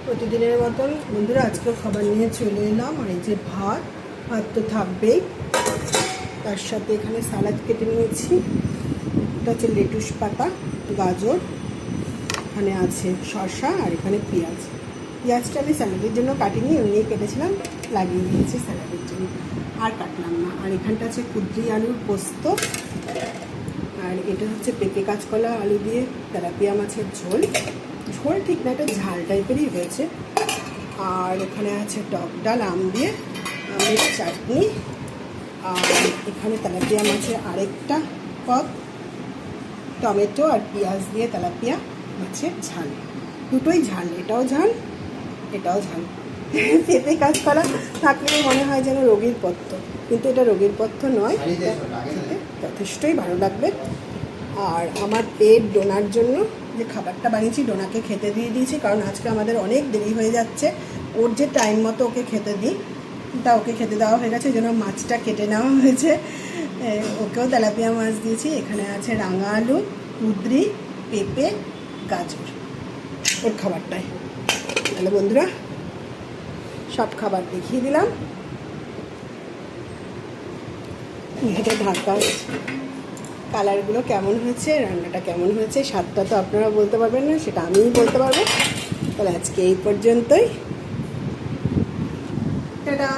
প্রতিদিনের মতন বন্ধুরা আজকেও খাবার নিয়ে চলে এলাম। আর এই যে ভাত তো থাকবেই, তার সাথে এখানে সালাদ কেটে নিয়েছি। এটা হচ্ছে লেটুস পাতা, গাজর, এখানে আছে শসা, আর এখানে পেঁয়াজটা আমি স্যালাডের জন্য কাটিনি, এমনি কেটেছিলাম, লাগিয়ে দিয়েছি স্যালাডের জন্য, আর কাটলাম না। আর এখানটা আছে কুদ্রি আলুর পোস্ত, আর এটা হচ্ছে পেঁপে কাঁচকলা আলু দিয়ে তেলাপিয়া মাছের ঝোল ঠিক না, এটা ঝাল টাইপেরই হয়েছে। আর এখানে আছে টক ডাল আম দিয়ে, আমের চাটনি, আর এখানে তেলাপিয়া মাছের আরেকটা পদ, টমেটো আর পেঁয়াজ দিয়ে তেলাপিয়া মাছের ঝাল, দুটোই ঝাল, এটাও ঝাল এটাও ঝাল। পেঁপে কাঁচকলা থাকলে মনে হয় যেন রোগীর পথ্য, কিন্তু এটা রোগীর পথ্য নয়, যথেষ্টই ভালো লাগবে। আর আমার পেট ডোনার জন্য যে খাবারটা বানিয়েছি, ডোনাকে খেতে দিয়ে দিয়েছি, কারণ আজকে আমাদের অনেক দেরি হয়ে যাচ্ছে। ওর যে টাইম মতো ওকে খেতে দিই, তা ওকে খেতে দেওয়া হয়ে গেছে, এই জন্য মাছটা কেটে নেওয়া হয়েছে, ওকেও তেলাপিয়া মাছ দিয়েছি। এখানে আছে রাঙা আলু, কুঁদরি, পেঁপে, গাজর, ওর খাবারটাই। তাহলে বন্ধুরা সব খাবার দেখিয়ে দিলাম। এটা ঢাকা, কালারগুলো কেমন হয়েছে, রান্নাটা কেমন হয়েছে, স্বাদটা তো আপনারা বলতে পারবেন না, সেটা আমিই বলতে পারবো। তাহলে আজকে এই পর্যন্তই। এটা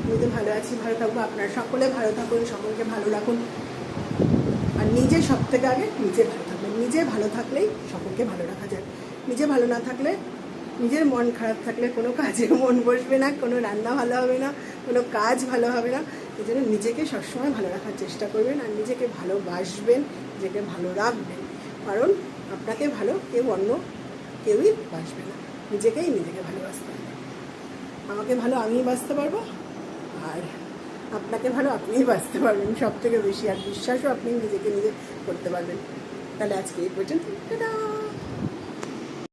নিজে ভালো আছি, ভালো থাকবো, আপনারা সকলে ভালো থাকুন, সকলকে ভালো রাখুন, আর নিজে সব থেকে আগে নিজে ভালো থাকবেন। নিজে ভালো থাকলেই সকলকে ভালো রাখা যায়। নিজে ভালো না থাকলে, নিজের মন খারাপ থাকলে কোনো কাজে মন বসবে না, কোনো রান্না ভালো হবে না, কোনো কাজ ভালো হবে না। এই জন্য নিজেকে সবসময় ভালো রাখার চেষ্টা করবেন, আর নিজেকে ভালোবাসবেন, নিজেকে ভালো রাখবেন, কারণ আপনাকে ভালো অন্য কেউই বাসবে না, নিজেকে ভালোবাসতে হবে। আমাকে ভালো আমিই বাঁচতে পারবো, আর আপনাকে ভালো আপনিই বাঁচতে পারবেন সব থেকে বেশি, আর বিশ্বাসও আপনি নিজে করতে পারবেন। তাহলে আজকে এই পর্যন্ত, টাটা।